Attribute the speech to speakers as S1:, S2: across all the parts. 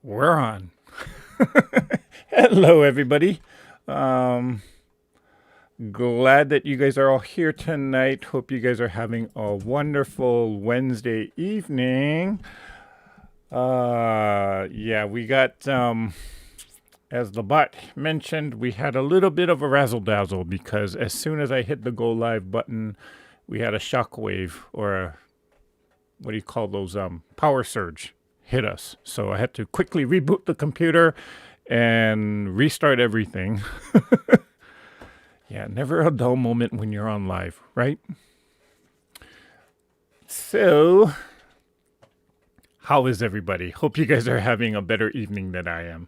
S1: We're on. Hello, everybody. Um, Glad that you guys are all here tonight. Hope you guys are having a wonderful Wednesday evening. Yeah, we got, as the bot mentioned, we had a little bit of a razzle dazzle because as soon as I hit the go live button, we had a shockwave or a, what do you call those, power surge hit us. So I had to quickly reboot the computer and restart everything. Yeah, never a dull moment when you're on live, right? So, how is everybody? Hope you guys are having a better evening than I am.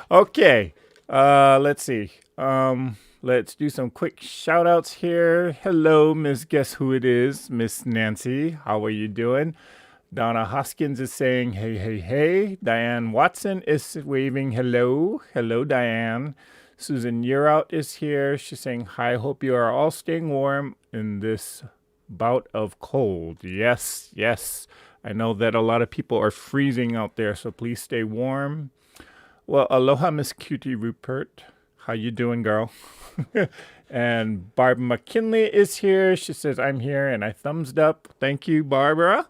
S1: Okay, let's see. Let's do some quick shout outs here. Hello, Miss Guess Who It Is, Miss Nancy. How are you doing? Donna Hoskins is saying, hey, hey, hey. Diane Watson is waving hello. Hello, Diane. Susan Yearout is here. She's saying, hi, hope you are all staying warm in this bout of cold. Yes, yes. I know that a lot of people are freezing out there, so please stay warm. Well, aloha, Miss Cutie Rupert. How you doing, girl? And Barb McKinley is here. She says, I'm here, and I thumbs up. Thank you, Barbara.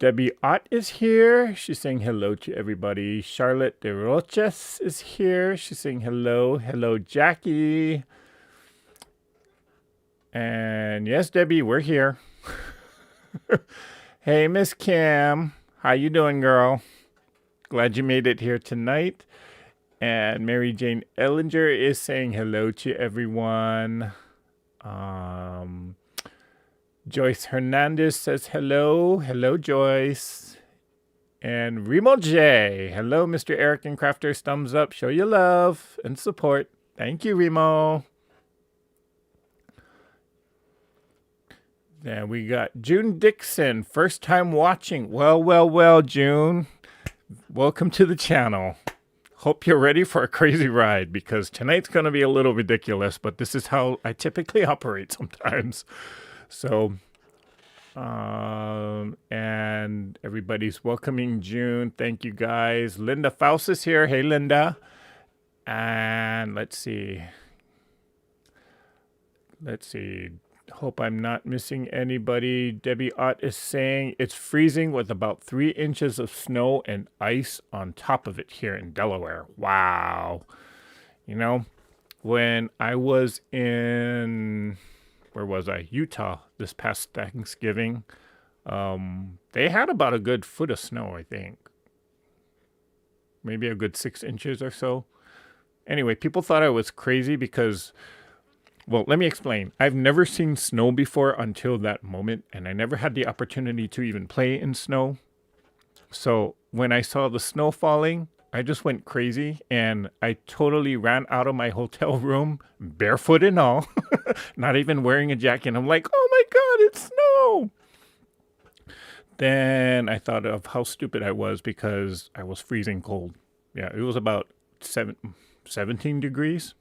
S1: Debbie Ott is here. She's saying hello to everybody. Charlotte de Roches is here. She's saying hello. Hello, Jackie. And yes, Debbie, we're here. Hey, Miss Kim. How you doing, girl? Glad you made it here tonight. And Mary Jane Ellinger is saying hello to everyone. Joyce Hernandez says hello. Hello, Joyce. And Remo J. Hello, Mr. Eric and Crafters. Thumbs up. Show your love and support. Thank you, Remo. Then we got June Dixon. First time watching. Well, June. Welcome to the channel. Hope you're ready for a crazy ride because tonight's going to be a little ridiculous, but this is how I typically operate sometimes. So, and everybody's welcoming June. Thank you guys. Linda Faust is here. Hey, Linda. And let's see. Hope I'm not missing anybody. Debbie Ott is saying it's freezing with about 3 inches of snow and ice on top of it here in Delaware. Wow. You know, when I was in, where was I? Utah this past Thanksgiving. They had about a good foot of snow, I think. Maybe a good 6 inches or so. Anyway, people thought I was crazy because, well, let me explain. I've never seen snow before until that moment, and I never had the opportunity to even play in snow. So when I saw the snow falling, I just went crazy, and I totally ran out of my hotel room, barefoot and all, not even wearing a jacket. I'm like, oh my God, it's snow. Then I thought of how stupid I was because I was freezing cold. Yeah, it was about 17 degrees.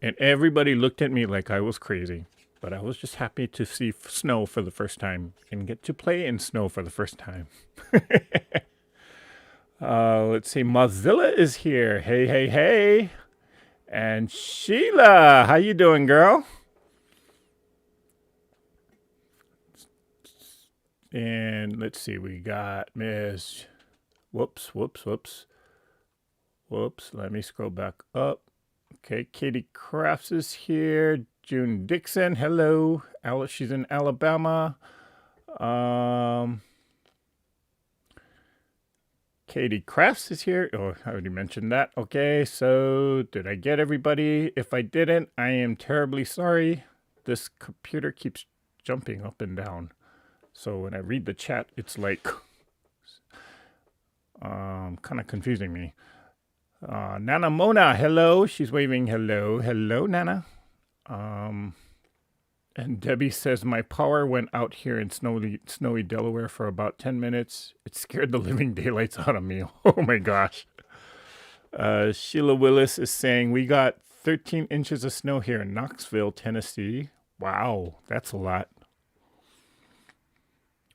S1: And everybody looked at me like I was crazy. But I was just happy to see snow for the first time and get to play in snow for the first time. Let's see. Mozilla is here. Hey, hey, hey. And Sheila, how you doing, girl? And let's see. We got Miss... Whoops. Let me scroll back up. Okay, Katie Crafts is here. June Dixon, hello. She's in Alabama. Katie Crafts is here. Oh, I already mentioned that. Okay, so did I get everybody? If I didn't, I am terribly sorry. This computer keeps jumping up and down. So when I read the chat, it's like kind of confusing me. Nana Mona, hello. She's waving hello. Hello, Nana. And Debbie says, my power went out here in snowy Delaware for about 10 minutes. It scared the living daylights out of me. Oh, my gosh. Sheila Willis is saying, we got 13 inches of snow here in Knoxville, Tennessee. Wow, that's a lot.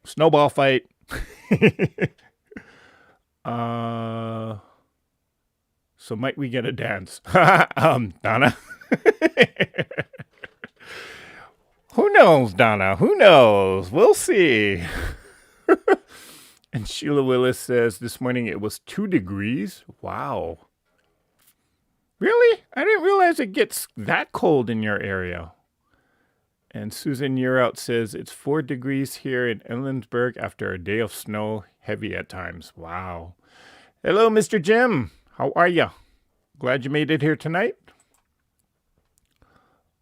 S1: Snowball fight. So might we get a dance? Donna. Who knows, Donna? Who knows? We'll see. And Sheila Willis says this morning it was 2 degrees. Wow. Really? I didn't realize it gets that cold in your area. And Susan Yearout says it's 4 degrees here in Ellensburg after a day of snow, heavy at times. Wow. Hello, Mr. Jim. How are you? Glad you made it here tonight.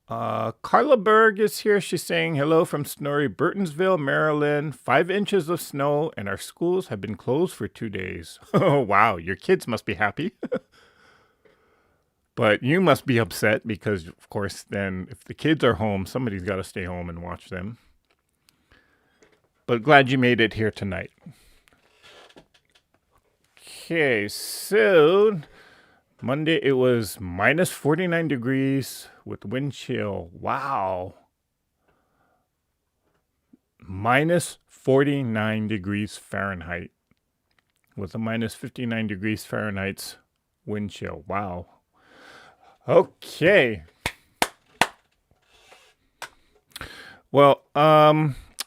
S1: Carla Berg is here. She's saying hello from snowy Burtonsville, Maryland. 5 inches of snow, and our schools have been closed for 2 days. Oh, wow. Your kids must be happy. But you must be upset because, of course, then if the kids are home, somebody's got to stay home and watch them. But glad you made it here tonight. Okay, so Monday it was minus 49 degrees with wind chill. Wow. Minus 49 degrees Fahrenheit with a minus 59 degrees Fahrenheit's wind chill. Wow. Okay. Well,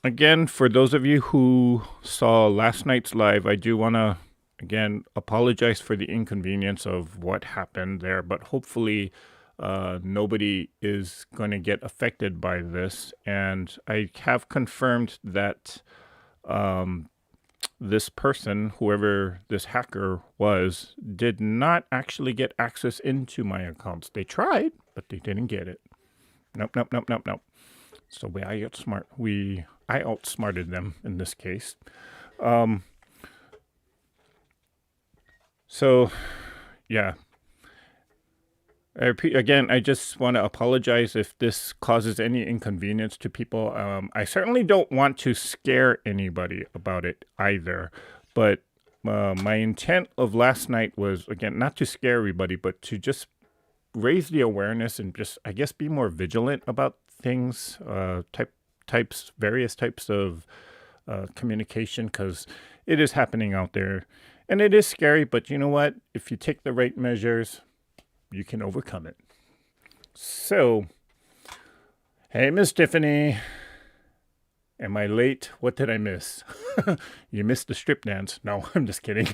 S1: again, for those of you who saw last night's live, I do want to, again, apologize for the inconvenience of what happened there, but hopefully nobody is going to get affected by this. And I have confirmed that this person, whoever this hacker was, did not actually get access into my accounts. They tried, but they didn't get it. Nope. So I outsmarted them in this case. So, yeah. Again, I just want to apologize if this causes any inconvenience to people. I certainly don't want to scare anybody about it either. But my intent of last night was, again, not to scare everybody, but to just raise the awareness and just, I guess, be more vigilant about things, various types of communication, because it is happening out there. And it is scary, but you know what? If you take the right measures, you can overcome it. So, hey, Miss Tiffany. Am I late? What did I miss? You missed the strip dance. No, I'm just kidding.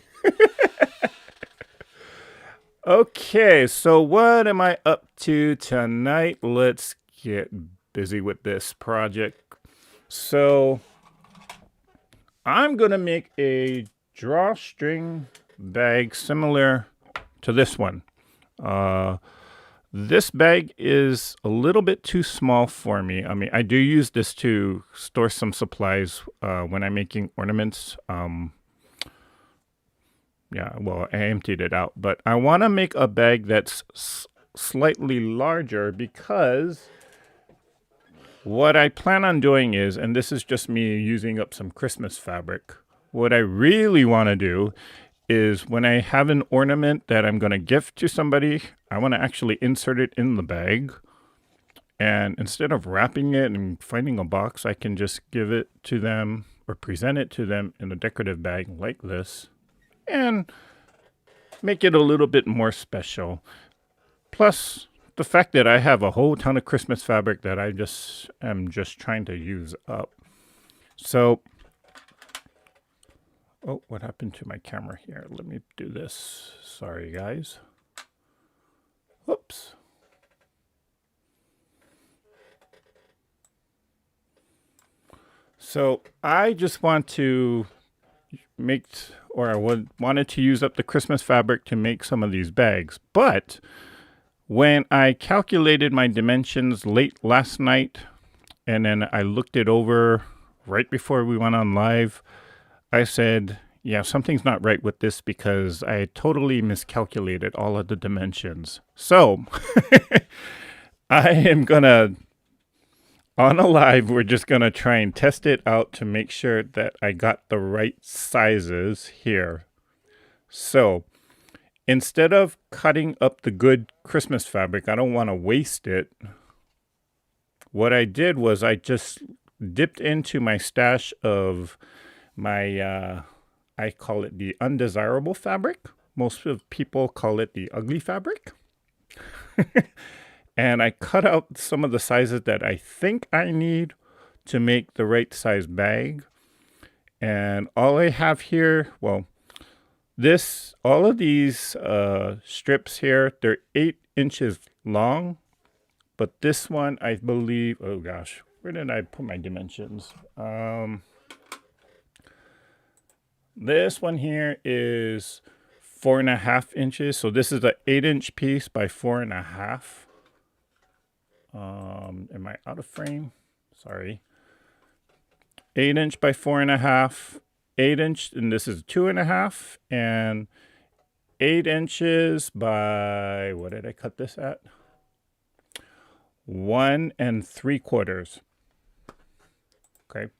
S1: Okay, so what am I up to tonight? Let's get busy with this project. So, I'm going to make a drawstring bag similar to this one. This bag is a little bit too small for me. I mean, I do use this to store some supplies when I'm making ornaments. Yeah, well, I emptied it out, but I want to make a bag that's slightly larger because what I plan on doing is, and this is just me using up some Christmas fabric, what I really want to do is when I have an ornament that I'm going to gift to somebody, I want to actually insert it in the bag. And instead of wrapping it and finding a box, I can just give it to them or present it to them in a decorative bag like this and make it a little bit more special. Plus, the fact that I have a whole ton of Christmas fabric that I am just trying to use up. So, oh, what happened to my camera here? Let me do this. Sorry, guys. Whoops. So I just want to wanted to use up the Christmas fabric to make some of these bags. But when I calculated my dimensions late last night, and then I looked it over right before we went on live, I said, yeah, something's not right with this because I totally miscalculated all of the dimensions. So I am going to, on a live, we're just going to try and test it out to make sure that I got the right sizes here. So instead of cutting up the good Christmas fabric, I don't want to waste it. What I did was I just dipped into my stash of my I call it the undesirable fabric. Most of people call it the ugly fabric. And I cut out some of the sizes that I think I need to make the right size bag. And all I have here, well, all of these strips here, they're 8 inches long. But this one, I believe, oh gosh, where did I put my dimensions? This one here is 4.5 inches. So this is an 8-inch piece by 4.5. Am I out of frame? Sorry. 8-inch by 4.5. 8-inch, and this is 2.5, and 8 inches by, what did I cut this at? 1 3/4. Okay.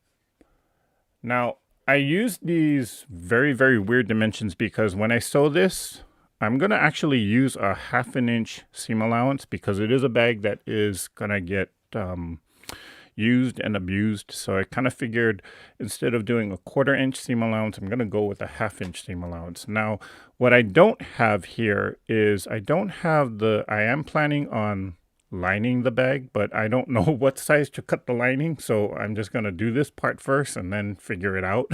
S1: Now, I use these very, very weird dimensions because when I sew this, I'm going to actually use a 1/2 inch seam allowance because it is a bag that is going to get used and abused. So I kind of figured instead of doing a 1/4 inch seam allowance, I'm going to go with a 1/2 inch seam allowance. Now, what I don't have here is I am planning on lining the bag, but I don't know what size to cut the lining. So I'm just going to do this part first and then figure it out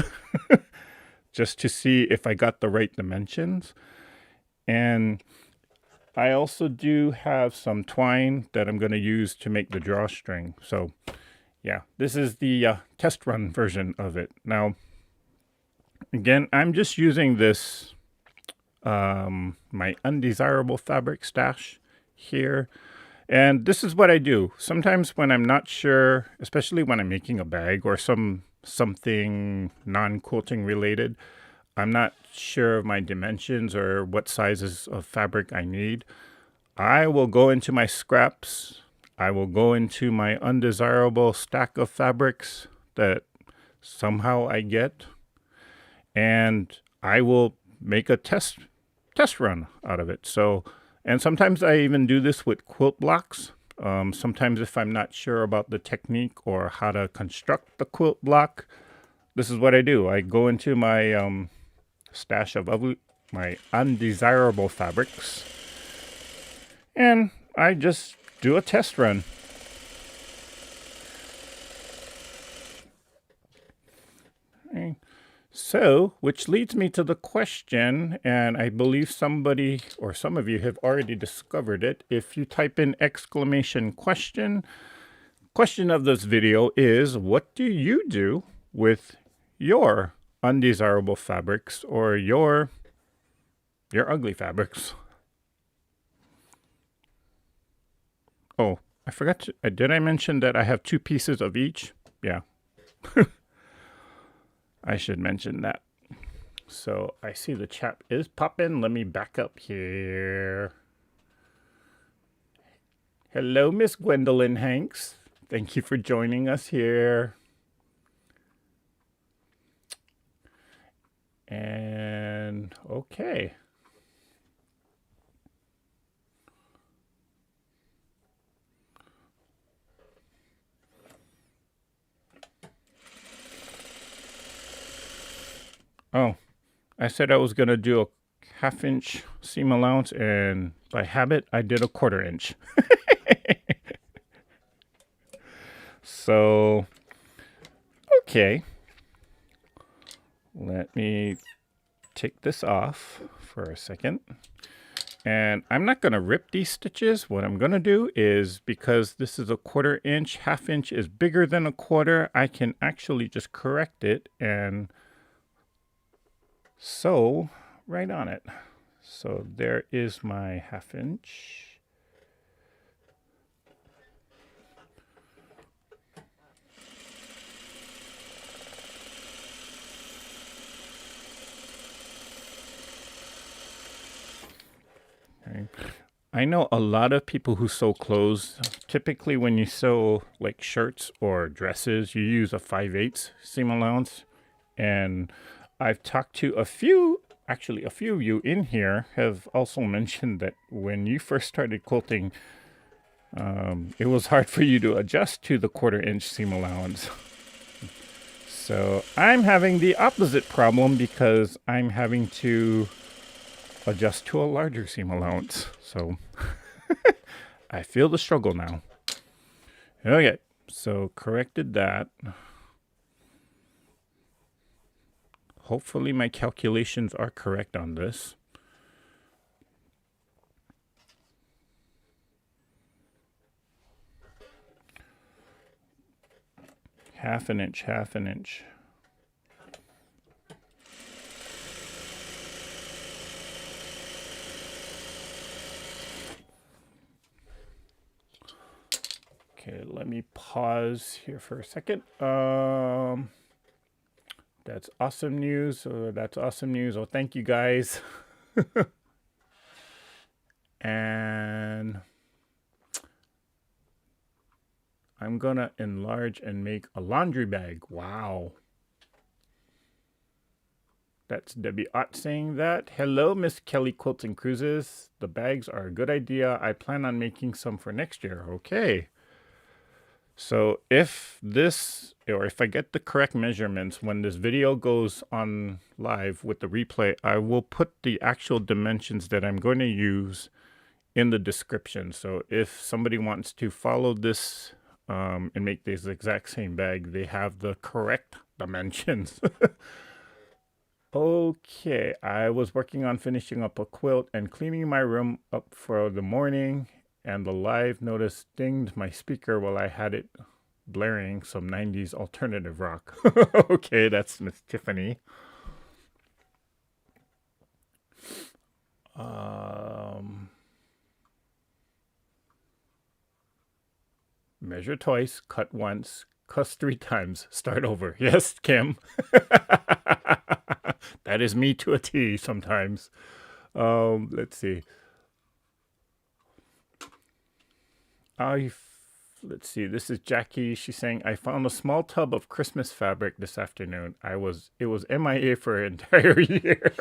S1: just to see if I got the right dimensions. And I also do have some twine that I'm going to use to make the drawstring. So yeah, this is the test run version of it. Now, again, I'm just using this, my undesirable fabric stash here. And this is what I do. Sometimes when I'm not sure, especially when I'm making a bag or something non-quilting related, I'm not sure of my dimensions or what sizes of fabric I need, I will go into my scraps. I will go into my undesirable stack of fabrics that somehow I get, and I will make a test run out of it. So, and sometimes I even do this with quilt blocks. Sometimes if I'm not sure about the technique or how to construct the quilt block, this is what I do. I go into my stash of my undesirable fabrics, and I just do a test run. Okay. So, which leads me to the question, and I believe somebody or some of you have already discovered it. If you type in question of this video is, what do you do with your undesirable fabrics or your ugly fabrics? Oh, I forgot to, did I mention that I have 2 pieces of each? Yeah. I should mention that. So I see the chat is popping. Let me back up here. Hello, Miss Gwendolyn Hanks. Thank you for joining us here. And okay. Oh, I said I was going to do a 1/2 inch seam allowance, and by habit, I did a 1/4 inch. So, okay. Let me take this off for a second. And I'm not going to rip these stitches. What I'm going to do is, because this is a 1/4 inch, 1/2 inch is bigger than a 1/4, I can actually just correct it and sew right on it. So there is my 1/2 inch. Okay. I know a lot of people who sew clothes. Typically when you sew like shirts or dresses, you use a 5/8 seam allowance. And I've talked to a few of you in here have also mentioned that when you first started quilting, it was hard for you to adjust to the 1/4 inch seam allowance. So I'm having the opposite problem because I'm having to adjust to a larger seam allowance. So I feel the struggle now. Okay, so corrected that. Hopefully my calculations are correct on this. Half an inch, half an inch. Okay, let me pause here for a second. That's awesome news. That's awesome news. Oh, thank you guys. And I'm gonna enlarge and make a laundry bag. Wow. That's Debbie Ott saying that. Hello, Miss Kelly Quilts and Cruises. The bags are a good idea. I plan on making some for next year. Okay. So if this, or if I get the correct measurements when this video goes on live with the replay, I will put the actual dimensions that I'm going to use in the description. So if somebody wants to follow this and make this exact same bag, they have the correct dimensions. Okay, I was working on finishing up a quilt and cleaning my room up for the morning, and the live notice dinged my speaker while I had it blaring some 90s alternative rock. Okay, that's Miss Tiffany. Measure twice, cut once, cuss 3 times, start over. Yes, Kim. That is me to a T sometimes. Let's see. Let's see. This is Jackie. She's saying, I found a small tub of Christmas fabric this afternoon. It was MIA for an entire year.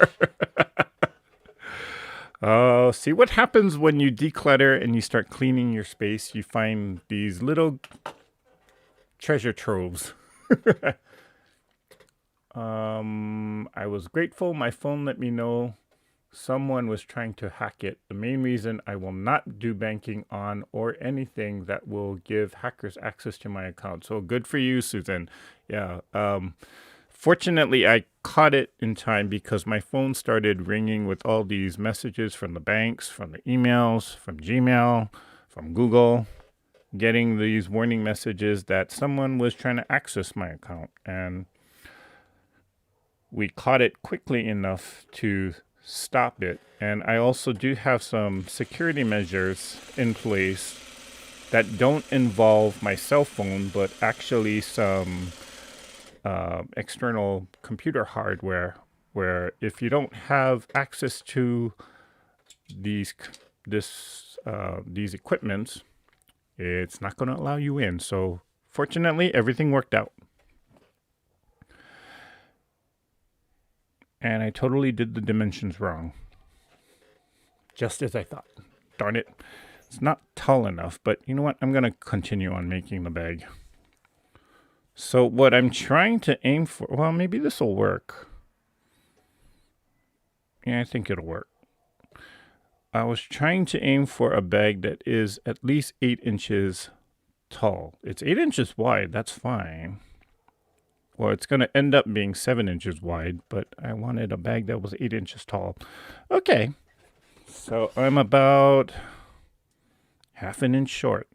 S1: See what happens when you declutter and you start cleaning your space. You find these little treasure troves. I was grateful my phone let me know someone was trying to hack it. The main reason I will not do banking on or anything that will give hackers access to my account. So good for you, Susan. Yeah. Fortunately, I caught it in time because my phone started ringing with all these messages from the banks, from the emails, from Gmail, from Google, getting these warning messages that someone was trying to access my account. And we caught it quickly enough to stop it. And I also do have some security measures in place that don't involve my cell phone, but actually some external computer hardware, where if you don't have access to these equipments, it's not going to allow you in. So fortunately, everything worked out. And I totally did the dimensions wrong. Just as I thought. Darn it. It's not tall enough, but you know what? I'm going to continue on making the bag. So what I'm trying to aim for, well, maybe this will work. Yeah, I think it'll work. I was trying to aim for a bag that is at least 8 inches tall. It's 8 inches wide. That's fine. Well, it's going to end up being 7 inches wide, but I wanted a bag that was 8 inches tall. Okay. So I'm about half an inch short.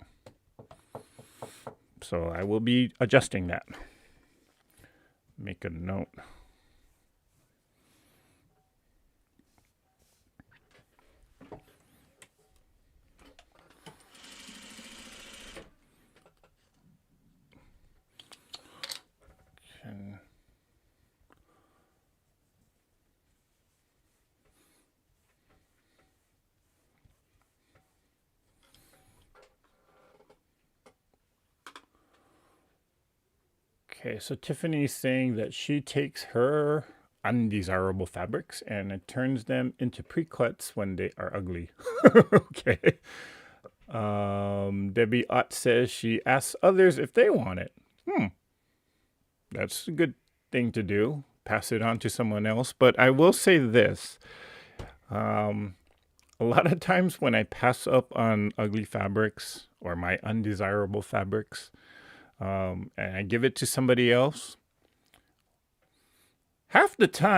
S1: So I will be adjusting that. Make a note. Okay, so Tiffany's saying that she takes her undesirable fabrics and it turns them into pre-cuts when they are ugly. Okay. Debbie Ott says she asks others if they want it. That's a good thing to do, pass it on to someone else. But I will say this. Um, a lot of times when I pass up on ugly fabrics or my undesirable fabrics, and I give it to somebody else, half the time,